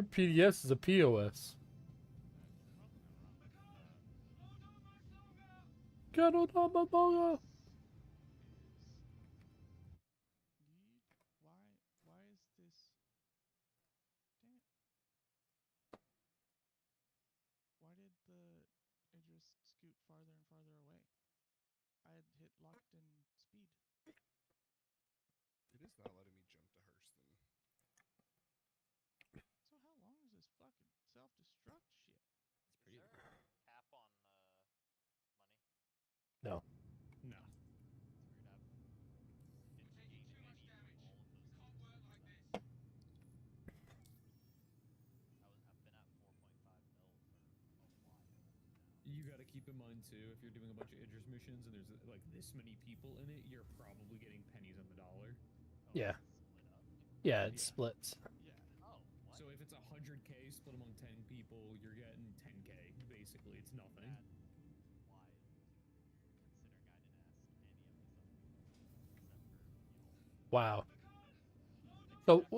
Your PDS is a POS. Garodamaboga. Why is this? Dang it! Why did the Idris scoot farther and farther away? I had hit locked in speed. It is not letting me jump to Hurston. So how long is this fucking self-destruct shit? Is there a cap on money? No. No. It's weird. I've been gaining any from all of those systems. I've been at 4.5 mil for a while now. You got to keep in mind too, if you're doing a bunch of Idris missions and there's like this many people in it, you're probably getting pennies on the dollar. Oh, Yeah. is it split up? Yeah, it Yeah. splits. Yeah. Oh, what? So if it's 100K split among 10 people, you're getting 10K. Basically, it's nothing. That's why, considering I didn't ask any of these other people except for Wow.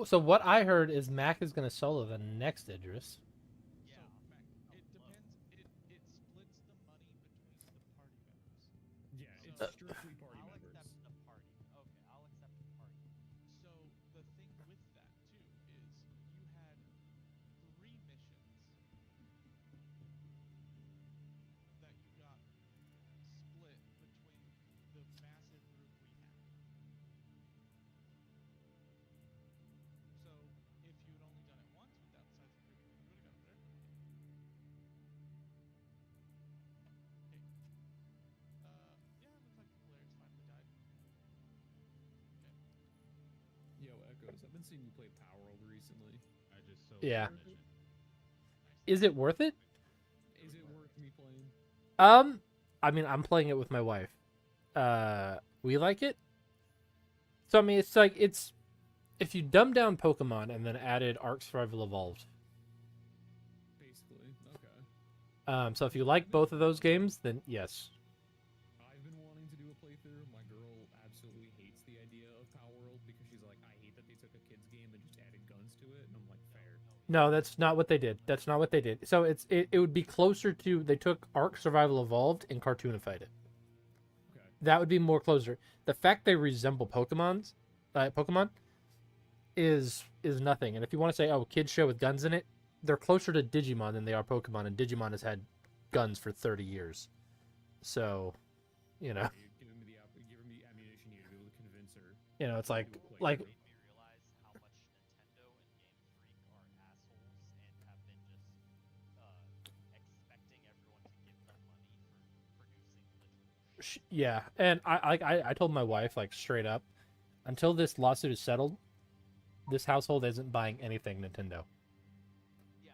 So what I heard is Mac is gonna solo the next Idris. Yeah, So, it depends. It splits the money between the party members. Yeah, it's So- strictly party I'll members. accept the party. Okay, I'll accept the party. So the thing with that too is you had 3 missions that you got split between the massive group we had. So if you had only done it once with that size of group, you would have got it there. Okay. Yeah, it looks like the players finally died. Okay. Yo, Echoes, I've been seeing you play Power World recently. I just so Yeah. Nice. Is it worth it? Is it worth me playing? I mean, I'm playing it with my wife. We like it. So I mean, it's like if you dumb down Pokemon and then added Arc Survival Evolved. Basically, okay. So if you like both of those games, then yes. I've been wanting to do a playthrough. My girl absolutely hates the idea of Power World because she's like, I hate that they took a kid's game and just added guns to it. And I'm like, fair. No, that's not what they did. That's not what they did. So it would be closer to they took Arc Survival Evolved and cartoonified it. Okay. That would be more closer. The fact they resemble Pokemon is nothing. And if you want to say, oh, kids show with guns in it, they're closer to Digimon than they are Pokemon, and Digimon has had guns for 30 years. So, you know, You're giving me ammunition here to be able to convince her. you know, it's like Do a playthrough. like Made me realize how much Nintendo and Game Freak are assholes and have been just expecting everyone to give them money for producing literal shit. yeah. And I told my wife like straight up, until this lawsuit is settled, this household isn't buying anything Nintendo. Yeah,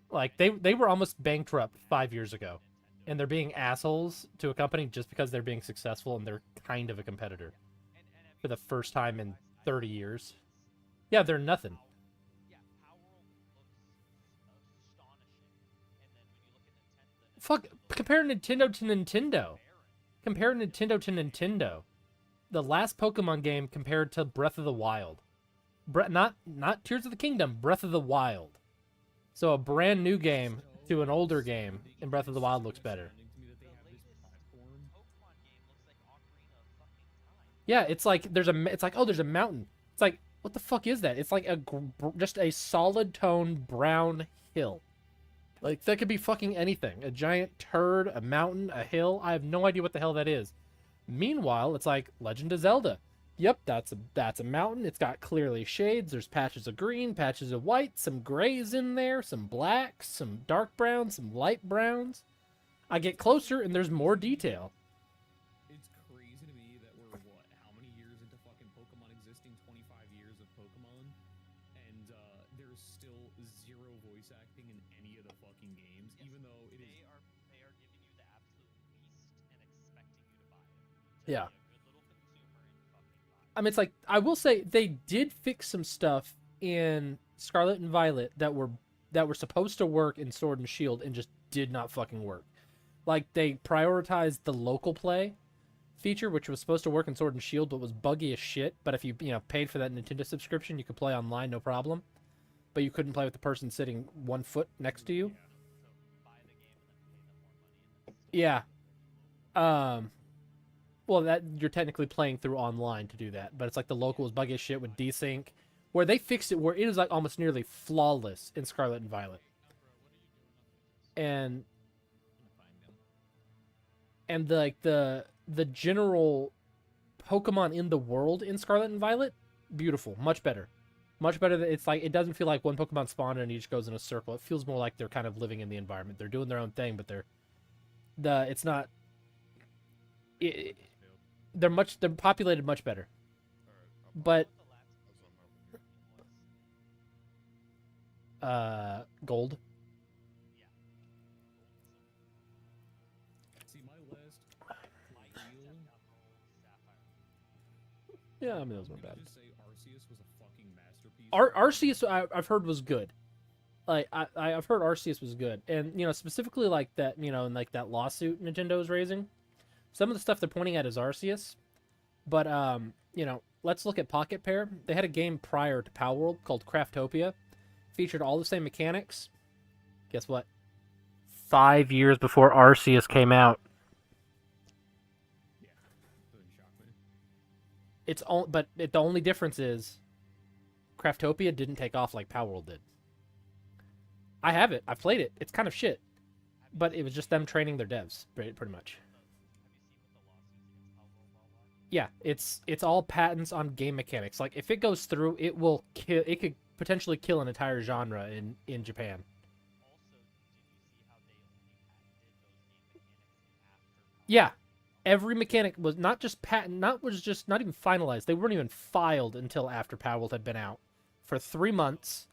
Like they were almost bankrupt 5 years ago, and they're being assholes to a company just because they're being successful and they're kind of a competitor and for the first time in 30 years. Yeah, they're nothing. Yeah, Power World looks astonishing, and then when you look at Nintendo, Fuck, compare Nintendo to Nintendo. Compare Nintendo to Nintendo. The last Pokemon game compared to Breath of the Wild. Not Tears of the Kingdom, Breath of the Wild. So a brand new game to an older game, and Breath of the Wild looks better. To me that they have this platform. Pokemon game looks like Ocarina of fucking Time. Yeah, it's like there's a mountain. It's like, what the fuck is that? It's like just a solid tone brown hill. Like that could be fucking anything. A giant turd, a mountain, a hill. I have no idea what the hell that is. Meanwhile, it's like Legend of Zelda. Yep, that's a mountain. It's got clearly shades. There's patches of green, patches of white, some grays in there, some blacks, some dark browns, some light browns. I get closer and there's more detail. It's crazy to me that we're how many years into fucking Pokemon existing? 25 years of Pokemon, and there's still zero voice acting in any of the fucking games, even though it is. They are giving you the absolute least and expecting you to buy it. Yeah. Be a good little consumer and fucking buy it. I mean, it's like, I will say they did fix some stuff in Scarlet and Violet that were supposed to work in Sword and Shield and just did not fucking work. Like, they prioritized the local play feature, which was supposed to work in Sword and Shield, but was buggy as shit. But if you paid for that Nintendo subscription, you could play online, no problem. but you couldn't play with the person sitting 1 foot next to you. So buy the game and then pay them more money, and then Yeah. Well, that you're technically playing through online to do that, but it's like the local is buggy as shit with desync, where they fixed it where it is like almost nearly flawless in Scarlet and Violet. And like the general Pokemon in the world in Scarlet and Violet, beautiful, much better. Much better than it's like it doesn't feel like one Pokemon spawned and each goes in a circle. It feels more like they're kind of living in the environment. They're doing their own thing, but it's not they're populated much better. But gold. See, my last real. Yeah, I mean those weren't bad. Just say Arceus was a fucking masterpiece. Arceus I've heard was good. Like I've heard Arceus was good, and specifically like that in like that lawsuit Nintendo is raising. Some of the stuff they're pointing at is Arceus, but let's look at Pocket Pair. They had a game prior to Power World called Craftopia, featured all the same mechanics. Guess what? 5 years before Arceus came out. Yeah, doesn't shock me. The only difference is Craftopia didn't take off like Power World did. I have it. I've played it. It's kind of shit, but it was just them training their devs, pretty much. Yeah, it's all patents on game mechanics. Like if it goes through, it will kill. It could potentially kill an entire genre in Japan. Yeah, every mechanic was not just patent, not even finalized. They weren't even filed until after Power World had been out for 3 months,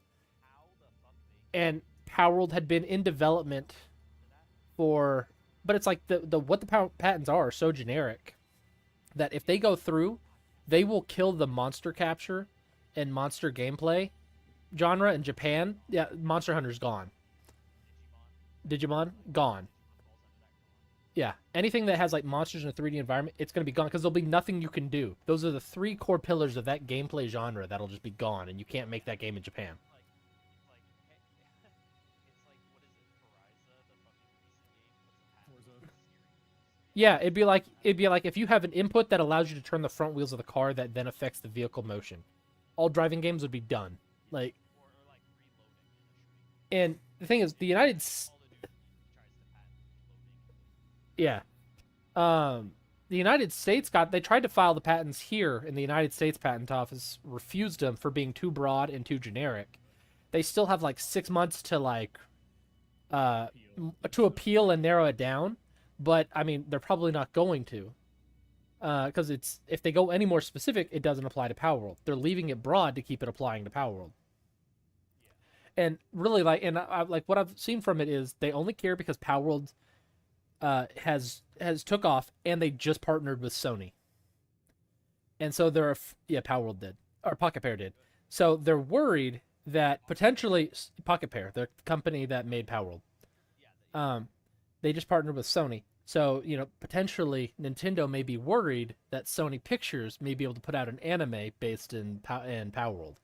and Power World had been in development for. But it's like what the patents are so generic that if they go through, they will kill the monster capture and monster gameplay genre in Japan. Yeah, Monster Hunter's gone. Digimon gone. Yeah, anything that has like monsters in a 3D environment, it's going to be gone because there'll be nothing you can do. Those are the 3 core pillars of that gameplay genre that'll just be gone, and you can't make that game in Japan. Yeah, it'd be like if you have an input that allows you to turn the front wheels of the car that then affects the vehicle motion. All driving games would be done. Like, and the thing is, the United States they tried to file the patents here, and the United States Patent Office refused them for being too broad and too generic. They still have like 6 months to to appeal and narrow it down. But I mean, they're probably not going to, because if they go any more specific, it doesn't apply to Power World. They're leaving it broad to keep it applying to Power World. And really, what I've seen from it is they only care because Power World has took off, and they just partnered with Sony. And so Power World did, or Pocket Pair did. So they're worried that potentially Pocket Pair, the company that made Power World, they just partnered with Sony. So, potentially Nintendo may be worried that Sony Pictures may be able to put out an anime based in Power World.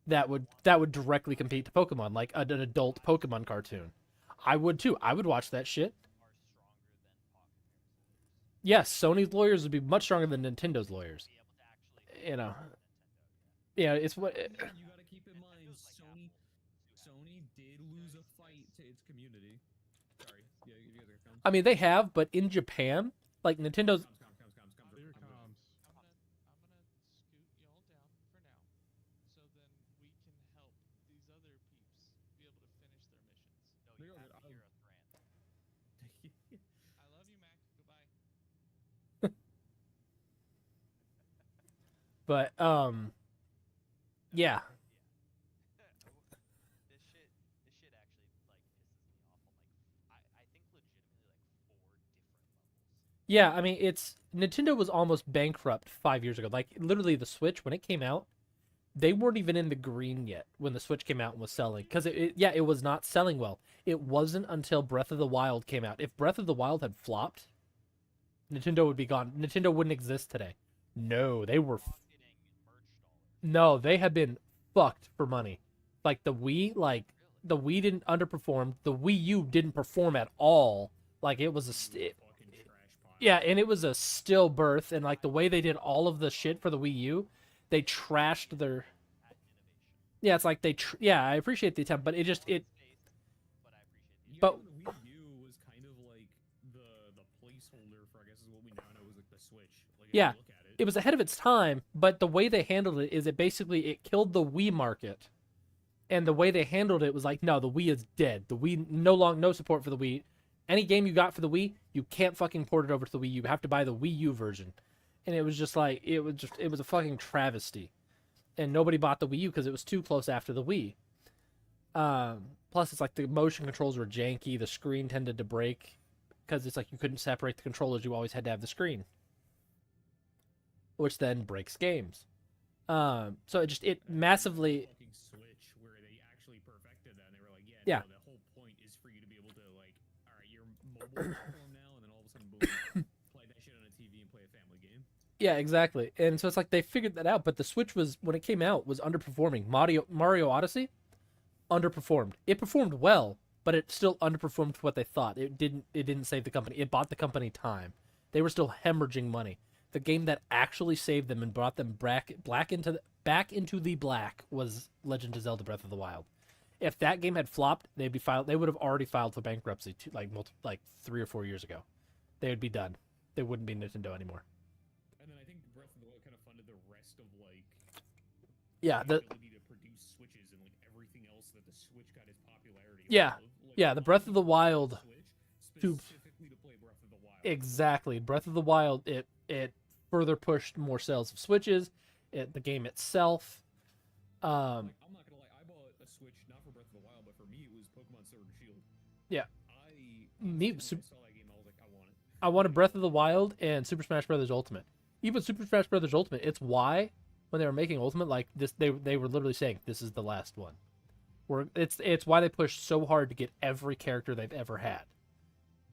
That would directly compete to Pokemon, like an adult Pokemon cartoon. I would too. I would watch that shit. Yes, Sony's lawyers would be much stronger than Nintendo's lawyers. Yeah, it's what. You gotta keep in mind, Sony did lose a fight to its community. Sorry, yeah, you guys are coming. I mean, they have, but in Japan, like Nintendo's. Here it comes. I'm gonna scoot y'all down for now, so then we can help these other peeps be able to finish their missions. No, you have to hear a Thran. I love you, Mac. Goodbye. But yeah. This shit actually pisses me off on I think legitimately 4 different levels. Yeah, I mean, Nintendo was almost bankrupt 5 years ago. Like, literally, the Switch, when it came out, they weren't even in the green yet when the Switch came out and was selling. Because, it was not selling well. It wasn't until Breath of the Wild came out. If Breath of the Wild had flopped, Nintendo would be gone. Nintendo wouldn't exist today. No, they were... No, they had been fucked for money Like the Wii, like the Wii didn't underperform. The Wii U didn't perform at all. Like it was a Fucking trash pile. yeah, and it was a stillbirth. And like the way they did all of the shit for the Wii U, they trashed their. At innovation. Yeah, it's like they. Yeah, I appreciate the attempt, but it just it. Space, but I appreciate the But- the Wii U was kind of like the placeholder for, I guess, is what we now know as like the Switch. Like, if you Yeah. look at it. It was ahead of its time, but the way they handled it is it basically it killed the Wii market. And the way they handled it was like, no, the Wii is dead. The Wii no support for the Wii. Any game you got for the Wii, you can't fucking port it over to the Wii. You have to buy the Wii U version. And it was just like it was a fucking travesty. And nobody bought the Wii U because it was too close after the Wii. Plus, it's like the motion controls were janky. The screen tended to break because it's like you couldn't separate the controllers. You always had to have the screen, which then breaks games. So it massively. Fucking Switch where they actually perfected that. And they were like, Yeah. no, the whole point is for you to be able to, like, all right, you're mobile platform now, and then all of a sudden, boom, play that shit on a TV and play a family game. Yeah, exactly. And so it's like they figured that out, but the Switch was when it came out was underperforming. Mario Odyssey underperformed. It performed well, but it still underperformed what they thought. It didn't save the company. It bought the company time. They were still hemorrhaging money. The game that actually saved them and brought them back into the black was Legend of Zelda Breath of the Wild. If that game had flopped, they would have already filed for bankruptcy like 3 or 4 years ago. They would be done. They wouldn't be Nintendo anymore. And then I think Breath of the Wild kind of funded the rest of, like, Yeah, the the ability to produce Switches and, like, everything else that the Switch got its popularity Yeah. off of. Like, Yeah, the Breath of the Wild Switch to- specifically to play Breath of the Wild. exactly. Breath of the Wild it further pushed more sales of Switches, the game itself. Like, I'm not gonna lie, I bought a Switch not for Breath of the Wild, but for me it was Pokemon Sword and Shield. Yeah. When I Me- saw that game, I was like, I want it. I wanted Breath of the Wild and Super Smash Bros. Ultimate. Even Super Smash Bros. Ultimate, it's why when they were making Ultimate like this, they were literally saying this is the last one. It's why they pushed so hard to get every character they've ever had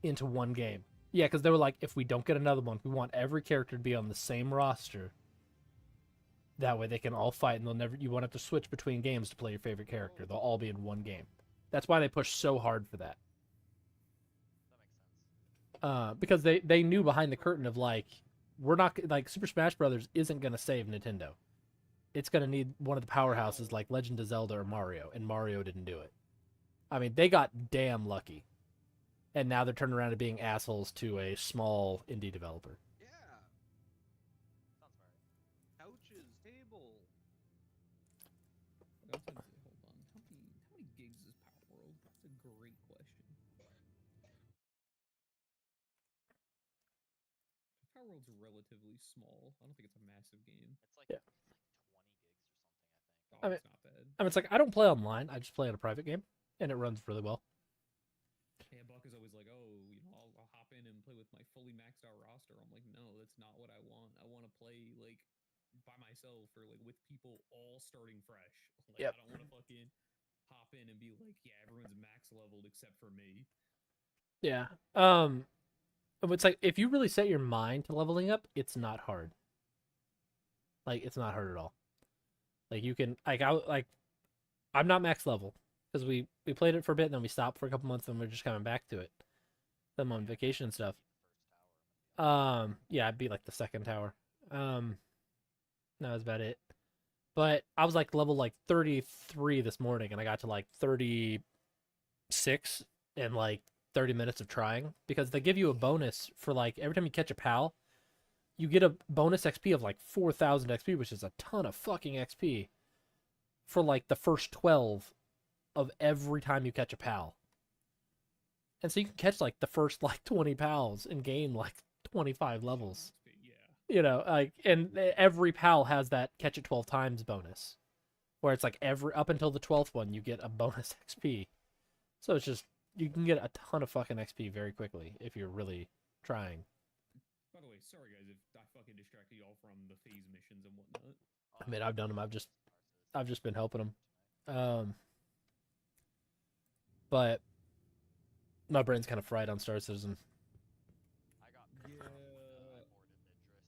into one game. Yeah, because they were like, if we don't get another one, we want every character to be on the same roster. That way they can all fight, and you won't have to switch between games to play your favorite character. They'll all be in one game. That's why they pushed so hard for that. That makes sense. Because they knew behind the curtain of like, we're not like Super Smash Brothers isn't gonna save Nintendo. It's gonna need one of the powerhouses like Legend of Zelda or Mario, and Mario didn't do it. I mean, they got damn lucky, and now they're turning around to being assholes to a small indie developer. Yeah. Sounds right. Couches, table. Hold on. How many gigs is Power World? That's a great question. Power World's relatively small. I don't think it's a massive game. It's like Yeah. it's like 20 gigs or something, I think. Oh, I mean- it's not bad. I mean, it's like I don't play online. I just play on a private game, and it runs really well. Yeah, Buck is always like, oh, I'll hop in and play with my fully maxed out roster. I'm like, no, that's not what I want. I want to play like by myself or like with people all starting fresh. Like, Yep. I don't want to fucking hop in and be like, yeah, everyone's max leveled except for me. Yeah. It's like if you really set your mind to leveling up, it's not hard. Like it's not hard at all. Like you can I'm not max level because we played it for a bit and then we stopped for a couple months and we're just coming back to it. I'm on vacation and stuff. First tower. Yeah, I'd be like the second tower. That was about it. But I was like level like 33 this morning and I got to like 36 in like 30 minutes of trying because they give you a bonus for like every time you catch a pal, you get a bonus XP of like 4,000 XP, which is a ton of fucking XP for like the first 12 of every time you catch a pal. And so you can catch like the first like 20 pals and gain like 25 levels. Yeah. You know, like, and every pal has that catch it 12 times bonus, where it's like up until the 12th one, you get a bonus XP. So it's just, you can get a ton of fucking XP very quickly if you're really trying. By the way, sorry guys if I fucking distracted y'all from the phase missions and whatnot. I mean, I've done them. I've just been helping them. But my brain's kind of fried on Star Citizen. I got Yeah. I boarded Idris and then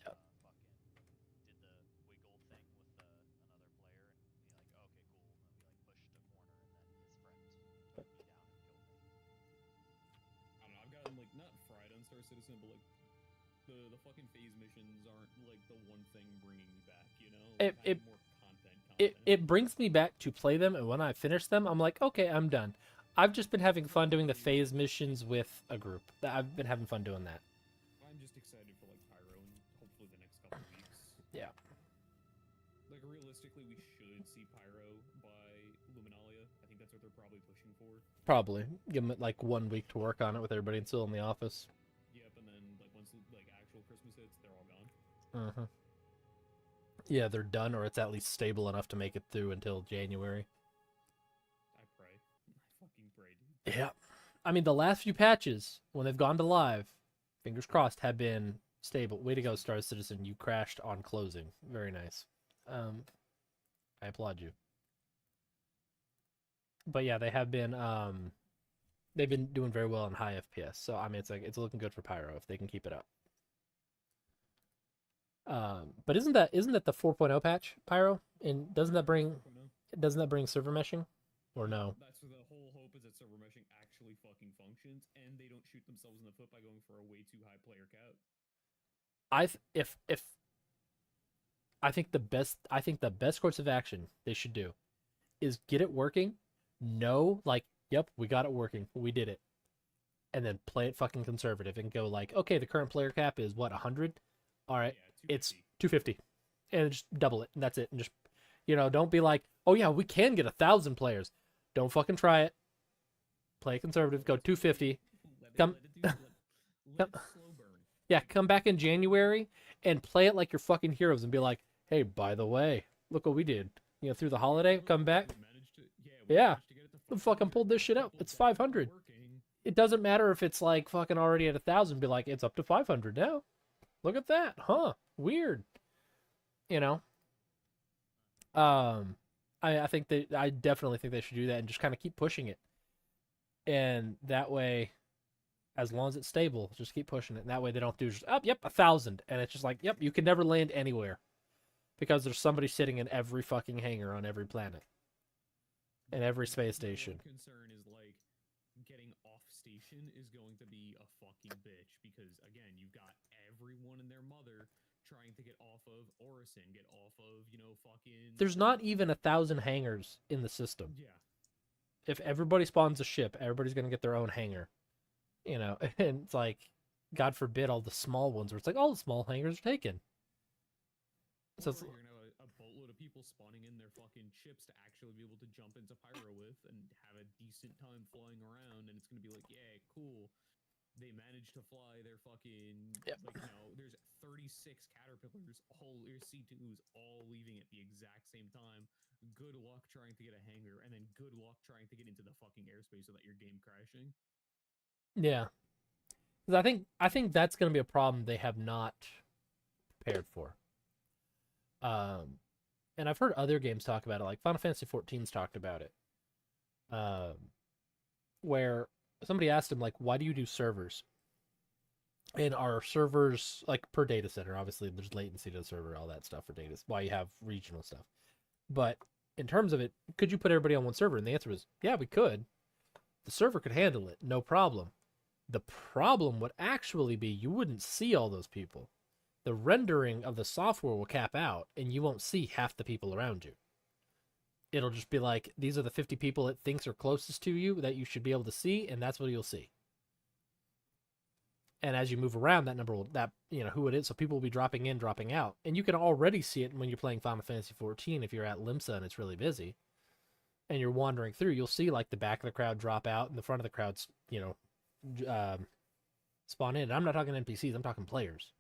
Yep. fucking did the wiggle thing with another player and be like, okay, cool. And then not fried on Star Citizen, but like the fucking phase missions aren't like the one thing bringing me back, you know? Like, having more content. It brings me back to play them, and when I finish them, I'm like, okay, I'm done. I've just been having fun doing the phase missions with a group. I've been having fun doing that. I'm just excited for like Pyro and hopefully the next couple weeks. Yeah. Like realistically, we should see Pyro by Luminalia. I think that's what they're probably pushing for. Probably give them like 1 week to work on it with everybody still in the office. Yep, and then like once like actual Christmas hits, they're all gone. Yeah, they're done, or it's at least stable enough to make it through until January. I pray. I fucking pray, dude. Yeah. I mean, the last few patches, when they've gone to live, fingers crossed, have been stable. Way to go, Star Citizen. You crashed on closing. Very nice. I applaud you. But yeah, they have been they've been doing very well in high FPS. So I mean, it's looking good for Pyro if they can keep it up. But isn't that the 4.0 patch, Pyro? And doesn't that bring server meshing? Or no? That's the whole hope is that server meshing actually fucking functions and they don't shoot themselves in the foot by going for a way too high player count. I think the best course of action they should do is get it working, yep, we got it working, we did it, and then play it fucking conservative and go like, okay, the current player cap is what, 100? All right, Yeah, it's 250, and just double it, and that's it, and just, don't be like, oh yeah, we can get 1,000 players. Don't fucking try it. Play conservative. Go 250. Come, let it slow burn. yeah, come back in January and play it like you're fucking heroes and be like, hey, by the way, look what we did. Through the holiday, come back. We Yeah, managed to get it to we fucking pulled this shit out. It's 500. working. It doesn't matter if it's like fucking already at 1,000. Be like, it's up to 500 now. Look at that, huh? Weird. I definitely think they should do that and just kind of keep pushing it. And that way, as long as it's stable, just keep pushing it. And that way they don't do just, yep, 1,000. And it's just like, yep, you can never land anywhere. Because there's somebody sitting in every fucking hangar on every planet. And every space station. The concern is like getting off station is going to be a fucking bitch because again, you've got everyone and their mother trying to get off of Orison, get off of, fucking... There's not even 1,000 hangars in the system. Yeah. If everybody spawns a ship, everybody's going to get their own hangar. And it's like, God forbid all the small ones where it's like, all the small hangars are taken. So it's, Or you're gonna have a boatload of people spawning in their fucking ships to actually be able to jump into Pyro with and have a decent time flying around, and it's gonna be like, yeah, cool. They managed to fly their fucking there's 36 caterpillars, all your C2s all leaving at the exact same time. Good luck trying to get a hangar, and then good luck trying to get into the fucking airspace without your game crashing. yeah. 'Cause I think that's going to be a problem they have not prepared for. And I've heard other games talk about it, like Final Fantasy XIV's talked about it. Where somebody asked him, like, why do you do servers? And our servers, like, per data center, obviously there's latency to the server, all that stuff for data, why you have regional stuff. But in terms of it, could you put everybody on one server? And the answer was, yeah, we could. The server could handle it, no problem. The problem would actually be you wouldn't see all those people. The rendering of the software will cap out, and you won't see half the people around you. It'll just be like, these are the 50 people it thinks are closest to you that you should be able to see, and that's what you'll see. And as you move around, that number will, who it is, so people will be dropping in, dropping out. And you can already see it when you're playing Final Fantasy XIV if you're at Limsa and it's really busy. And you're wandering through, you'll see like the back of the crowd drop out and the front of the crowds, spawn in. And I'm not talking NPCs, I'm talking players.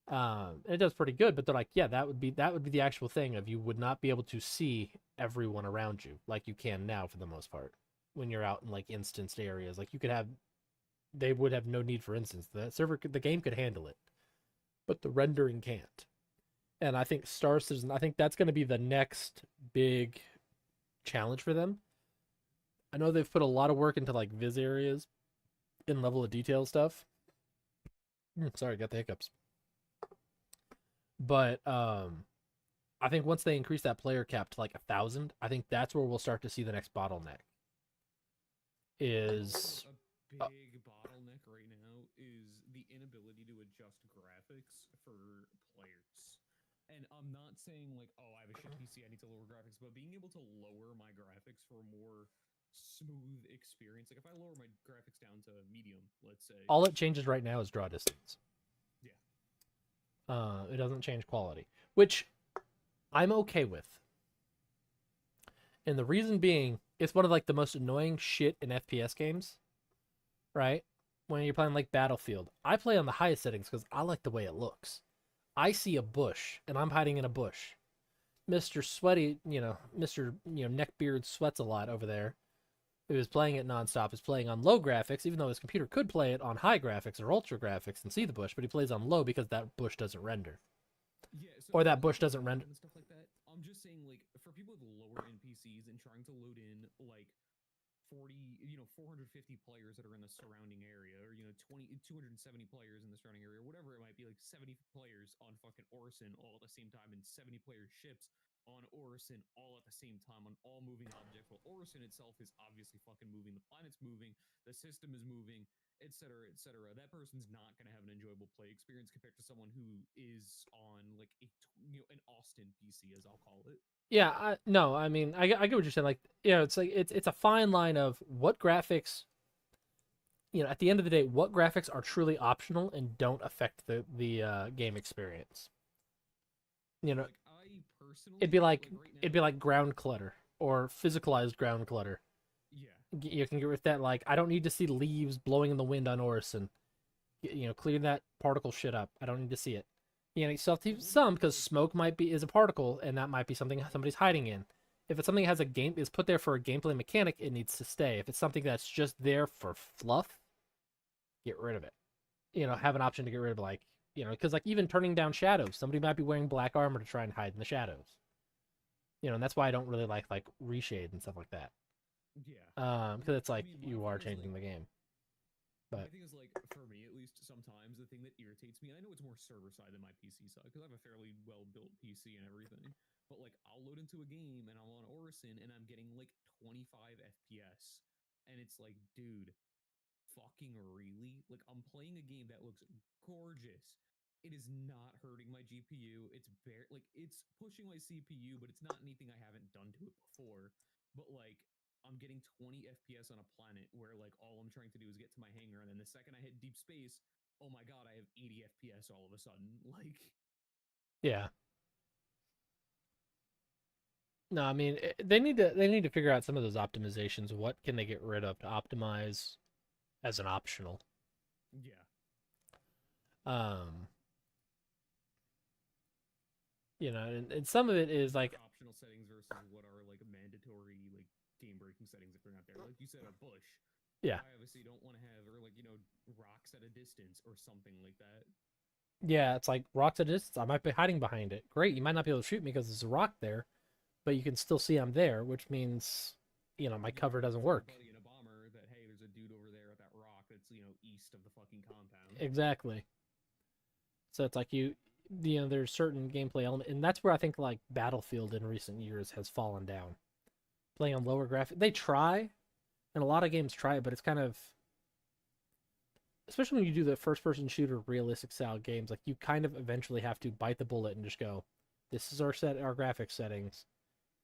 And it does pretty good, but they're like, yeah, that would be the actual thing of you would not be able to see everyone around you like you can now for the most part when you're out in like instanced areas. Like they would have no need for instance. The game could handle it, but the rendering can't. And I think Star Citizen, I think that's going to be the next big challenge for them. I know they've put a lot of work into like viz areas and level of detail stuff. Sorry, got the hiccups. But I think once they increase that player cap to like 1,000, I think that's where we'll start to see the next bottleneck. Is big bottleneck right now is the inability to adjust graphics for players. And I'm not saying like, oh, I have a shit PC, I need to lower graphics, but being able to lower my graphics for a more smooth experience. Like if I lower my graphics down to medium, let's say. All it changes right now is draw distance. Yeah. It doesn't change quality, which I'm okay with. And the reason being, it's one of like the most annoying shit in FPS games, right? When you're playing like Battlefield, I play on the highest settings because I like the way it looks. I see a bush and I'm hiding in a bush. Mr. Sweaty, Mr. Neckbeard sweats a lot over there, who is playing it nonstop, is playing on low graphics, even though his computer could play it on high graphics or ultra graphics and see the bush, but he plays on low because that bush doesn't render. Yeah, so Or that bush doesn't render. and stuff like that. I'm just saying, like, for people with lower end PCs and trying to load in like 450 players that are in the surrounding area, or 270 players in the surrounding area, or whatever it might be, like 70 players on fucking Orison all at the same time, and 70 player ships on Orison all at the same time on all moving objects. Well, Orison itself is obviously fucking moving, the planet's moving, the system is moving, etc., etc. That person's not going to have an enjoyable play experience compared to someone who is on like an Austin PC, as I'll call it. Yeah, I get what you're saying. Like, it's like it's a fine line of what graphics. At the end of the day, what graphics are truly optional and don't affect the game experience. Like, I personally, It'd be like right now, ground clutter or physicalized ground clutter. yeah. You can get rid of that. Like, I don't need to see leaves blowing in the wind on Orison. Clear that particle shit up. I don't need to see it. You still have to use some because smoke is a particle, and that might be something somebody's hiding in. If it's something that is put there for a gameplay mechanic, it needs to stay. If it's something that's just there for fluff, get rid of it. Have an option to get rid of because like even turning down shadows, somebody might be wearing black armor to try and hide in the shadows. And that's why I don't really like reshade and stuff like that. Yeah. Because it's like My you are thing is, changing the game. But my thing is, like, for me at least, sometimes the thing that irritates me, and I know it's more server side than my PC side, because I have a fairly well-built PC and everything, but, like, I'll load into a game, and I'm on Orison, and I'm getting, like, 25 FPS, and it's like, dude, fucking really? Like, I'm playing a game that looks gorgeous. It is not hurting my GPU. It's it's pushing my CPU, but it's not anything I haven't done to it before. But, like, I'm getting 20 FPS on a planet where like all I'm trying to do is get to my hangar, and then the second I hit deep space, oh my god, I have 80 FPS all of a sudden. Like, yeah. No, I mean they need to figure out some of those optimizations. What can they get rid of to optimize as an optional? yeah. And some of it is like Optional settings versus what are like mandatory like game breaking settings if they're not there. Like you said, a bush. Yeah. I obviously don't want to have or like rocks at a distance or something like that. Yeah, it's like rocks at a distance. I might be hiding behind it. Great, you might not be able to shoot me because there's a rock there, but you can still see I'm there, which means my cover doesn't work. In a bomber that hey, there's a dude over there at that rock that's east of the fucking compound. Exactly. So it's like there's certain gameplay element, and that's where I think like Battlefield in recent years has fallen down. Playing on lower graphics, they try, and a lot of games try it, but it's kind of, especially when you do the first-person shooter realistic style games, like you kind of eventually have to bite the bullet and just go, "This is our graphics settings.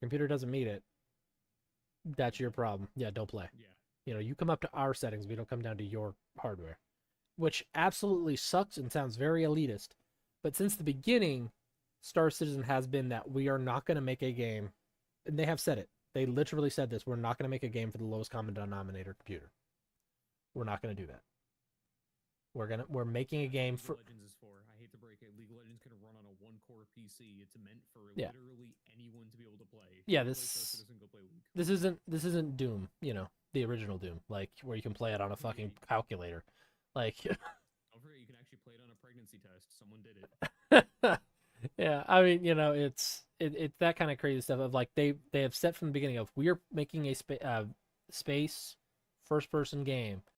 Computer doesn't meet it. That's your problem. Yeah, don't play." Yeah. You come up to our settings, we don't come down to your hardware, which absolutely sucks and sounds very elitist. But since the beginning, Star Citizen has been that we are not going to make a game, and they have said it. They literally said this: we're not going to make a game for the lowest common denominator computer. We're not going to do that. We're making a game for. League of Legends is for. I hate to break it. League of Legends can run on a one-core PC. It's meant for Yeah. literally anyone to be able to play. If Yeah, you play this Star Citizen, go play League. this isn't Doom. The original Doom, like where you can play it on a fucking calculator, like. Don't forget, you can actually play it on a pregnancy test. Someone did it. Yeah, I mean, it's that kind of crazy stuff of like they have set from the beginning of we're making a space first person game